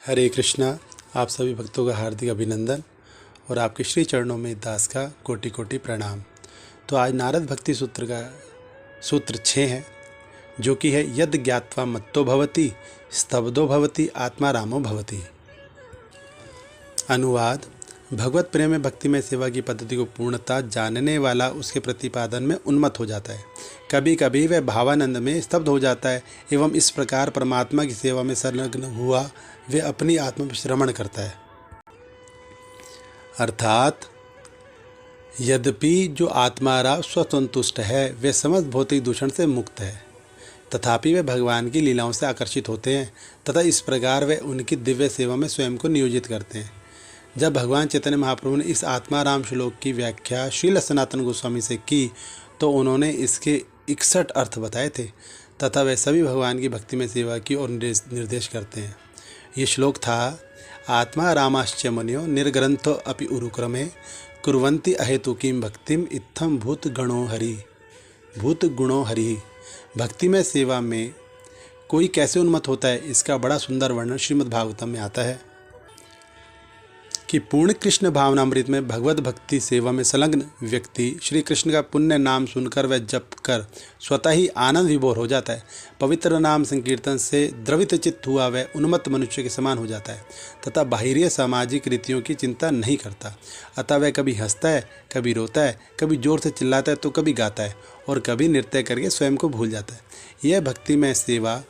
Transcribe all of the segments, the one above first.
हरे कृष्णा। आप सभी भक्तों का हार्दिक अभिनंदन और आपके श्री चरणों में दास का कोटि कोटि प्रणाम। तो आज नारद भक्ति सूत्र का सूत्र 6 है, जो कि है यद ज्ञात्वा मत्तो भवति स्तब्धो भवति आत्मा रामो भवति। अनुवाद: भगवत प्रेम में भक्ति में सेवा की पद्धति को पूर्णतः जानने वाला उसके प्रतिपादन में उन्मत्त हो जाता है। कभी कभी वह भावानंद में स्तब्ध हो जाता है एवं इस प्रकार परमात्मा की सेवा में संलग्न हुआ वह अपनी आत्मा में श्रवण करता है। अर्थात यद्यपि जो आत्माराम स्वसंतुष्ट है वह समस्त भौतिक दूषण से मुक्त है, तथापि वे भगवान की लीलाओं से आकर्षित होते हैं तथा इस प्रकार वे उनकी दिव्य सेवा में स्वयं को नियोजित करते हैं। जब भगवान चैतन्य महाप्रभु ने इस आत्माराम श्लोक की व्याख्या श्रील सनातन गोस्वामी से की तो उन्होंने इसके 61 अर्थ बताए थे तथा वे सभी भगवान की भक्ति में सेवा की ओर निर्देश करते हैं। ये श्लोक था: आत्मा रामाश्च मुनियो निर्ग्रंथो अपि उरुक्रमे कुर्वन्ति अहेतुकीं भक्तिम इत्थम भूत गुणो हरि। भक्ति में सेवा में कोई कैसे उन्मत्त होता है, इसका बड़ा सुंदर वर्णन श्रीमद् भागवतम में आता है कि पूर्ण कृष्ण भावनामृत में भगवत भक्ति सेवा में संलग्न व्यक्ति श्री कृष्ण का पुण्य नाम सुनकर व जप कर स्वतः ही आनंद विभोर हो जाता है। पवित्र नाम संकीर्तन से द्रवित चित्त हुआ वह उन्मत्त मनुष्य के समान हो जाता है तथा बाहरी सामाजिक रीतियों की चिंता नहीं करता। अतः वह कभी हंसता है, कभी रोता है, कभी जोर से चिल्लाता है तो कभी गाता है और कभी नृत्य करके स्वयं को भूल जाता है। यह भक्ति में सेवा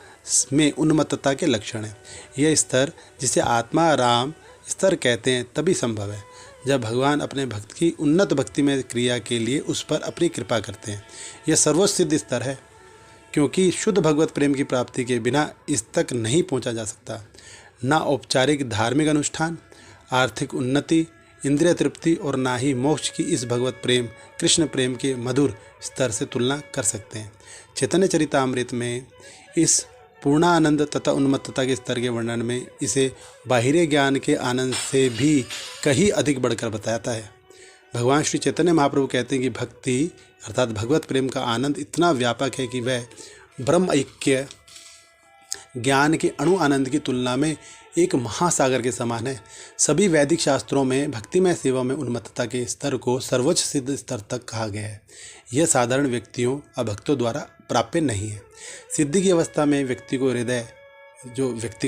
में उन्मत्तता के लक्षण है। यह स्तर, जिसे आत्मा राम स्तर कहते हैं, तभी संभव है जब भगवान अपने भक्त की उन्नत भक्ति में क्रिया के लिए उस पर अपनी कृपा करते हैं। यह सर्वोच्च सिद्ध स्तर है, क्योंकि शुद्ध भगवत प्रेम की प्राप्ति के बिना इस तक नहीं पहुंचा जा सकता। ना औपचारिक धार्मिक अनुष्ठान, आर्थिक उन्नति, इंद्रिय तृप्ति और ना ही मोक्ष की इस भगवत प्रेम कृष्ण प्रेम के मधुर स्तर से तुलना कर सकते हैं। चैतन्य चरितामृत में इस पूर्णानंद तथा उन्मत्तता के स्तर के वर्णन में इसे बाहिरी ज्ञान के आनंद से भी कहीं अधिक बढ़कर बताता है। भगवान श्री चैतन्य महाप्रभु कहते हैं कि भक्ति अर्थात भगवत प्रेम का आनंद इतना व्यापक है कि वह ब्रह्म ऐक्य ज्ञान के अणु आनंद की तुलना में एक महासागर के समान है। सभी वैदिक शास्त्रों में भक्तिमय सेवा में उन्मत्तता के स्तर को सर्वोच्च सिद्ध स्तर तक कहा गया है। यह साधारण व्यक्तियों अभक्तों द्वारा प्राप्य नहीं है। सिद्धि की अवस्था में व्यक्ति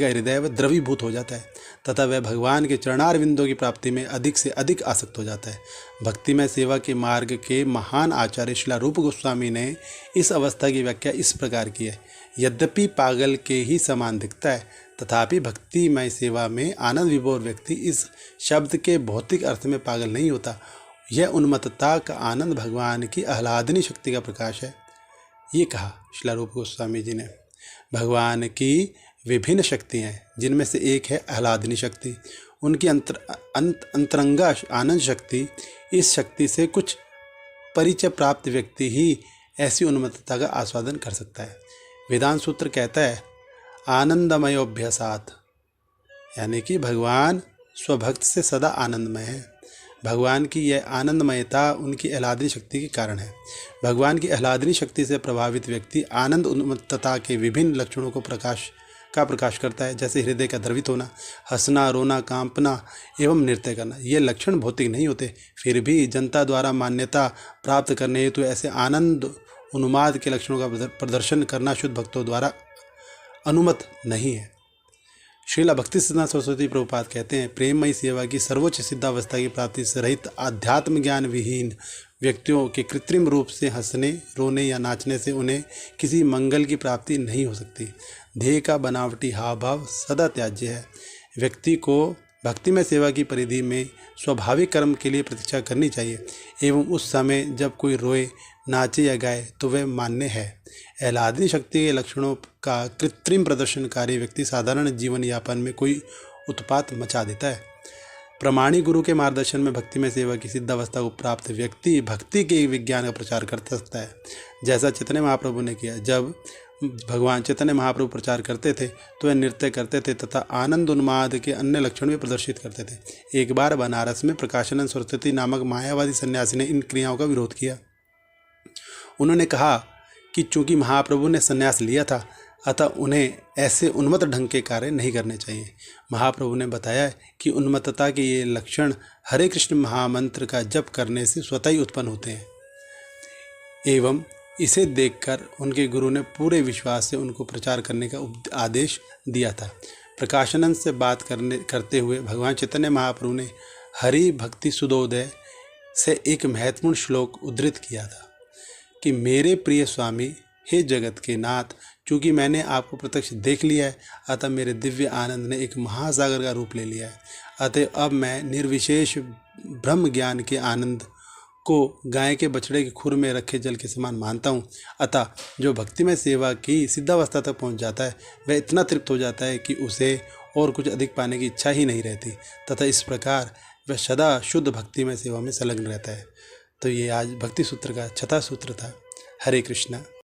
का हृदय वह द्रवीभूत हो जाता है तथा वह भगवान के चरणारविंदों की प्राप्ति में अधिक से अधिक आसक्त हो जाता है। भक्तिमय सेवा के मार्ग के महान आचार्य श्रील रूप गोस्वामी ने इस अवस्था की व्याख्या इस प्रकार की है: यद्यपि पागल के ही समान दिखता है, तथापि भक्तिमय सेवा में आनंद विभोर व्यक्ति इस शब्द के भौतिक अर्थ में पागल नहीं होता। यह उन्मत्तता का आनंद भगवान की आह्लादनी शक्ति का प्रकाश है। ये कहा श्रील रूप गोस्वामी जी ने। भगवान की विभिन्न शक्तियाँ हैं, जिनमें से एक है आह्लादनी शक्ति। उनकी अंतरंगा आनंद शक्ति। इस शक्ति से कुछ परिचय प्राप्त व्यक्ति ही ऐसी उन्मत्तता का आस्वादन कर सकता है। वेदांत सूत्र कहता है आनंदमयोभ्यसात, यानी कि भगवान स्वभक्त से सदा आनंदमय है। भगवान की यह आनंदमयता उनकी आह्लादनी शक्ति के कारण है। भगवान की आह्लादनी शक्ति से प्रभावित व्यक्ति आनंद उन्मत्तता के विभिन्न लक्षणों को प्रकाश करता है, जैसे हृदय का द्रवित होना, हंसना, रोना, कांपना एवं नृत्य करना। ये लक्षण भौतिक नहीं होते, फिर भी जनता द्वारा मान्यता प्राप्त करने हेतु ऐसे आनंद उन्माद के लक्षणों का प्रदर्शन करना शुद्ध भक्तों द्वारा अनुमत नहीं है। श्रील भक्तिसिद्धांत सरस्वती प्रभुपाद कहते हैं, प्रेममयी सेवा की सर्वोच्च सिद्धावस्था की प्राप्ति से रहित आध्यात्म ज्ञान विहीन व्यक्तियों के कृत्रिम रूप से हंसने, रोने या नाचने से उन्हें किसी मंगल की प्राप्ति नहीं हो सकती। ध्येय का बनावटी हाव भाव सदा त्याज्य है। व्यक्ति को भक्ति में सेवा की परिधि में स्वाभाविक कर्म के लिए प्रतीक्षा करनी चाहिए एवं उस समय जब कोई रोए, नाचे या गाए तो वह मान्य है। आह्लादनी शक्ति के लक्षणों का कृत्रिम प्रदर्शनकारी व्यक्ति साधारण जीवन यापन में कोई उत्पात मचा देता है। प्रमाणिक गुरु के मार्गदर्शन में भक्ति में सेवा की सिद्धावस्था को प्राप्त व्यक्ति भक्ति के विज्ञान का प्रचार कर सकता है, जैसा चैतन्य महाप्रभु ने किया। जब भगवान चैतन्य महाप्रभु प्रचार करते थे तो वे नृत्य करते थे तथा आनंद उन्माद के अन्य लक्षण भी प्रदर्शित करते थे। एक बार बनारस में प्रकाशानंद सरस्वती नामक मायावादी सन्यासी ने इन क्रियाओं का विरोध किया। उन्होंने कहा कि चूंकि महाप्रभु ने संन्यास लिया था, अतः उन्हें ऐसे उन्मत्त ढंग के कार्य नहीं करने चाहिए। महाप्रभु ने बताया कि उन्मत्तता के ये लक्षण हरे कृष्ण महामंत्र का जप करने से स्वतः ही उत्पन्न होते हैं। एवं इसे देखकर उनके गुरु ने पूरे विश्वास से उनको प्रचार करने का आदेश दिया था। प्रकाशानंद से बात करते हुए भगवान चैतन्य महाप्रभु ने हरि भक्ति सुधोदय से एक महत्वपूर्ण श्लोक उद्धृत किया था कि मेरे प्रिय स्वामी, हे जगत के नाथ, चूँकि मैंने आपको प्रत्यक्ष देख लिया है, अतः मेरे दिव्य आनंद ने एक महासागर का रूप ले लिया है। अतः अब मैं निर्विशेष ब्रह्म ज्ञान के आनंद को गाय के बछड़े के खुर में रखे जल के समान मानता हूँ। अतः जो भक्ति में सेवा की सिद्धावस्था तक पहुँच जाता है, वह इतना तृप्त हो जाता है कि उसे और कुछ अधिक पाने की इच्छा ही नहीं रहती, तथा इस प्रकार वह सदा शुद्ध भक्ति में सेवा में संलग्न रहता है। तो ये आज भक्ति सूत्र का 6वां सूत्र था। हरे कृष्णा।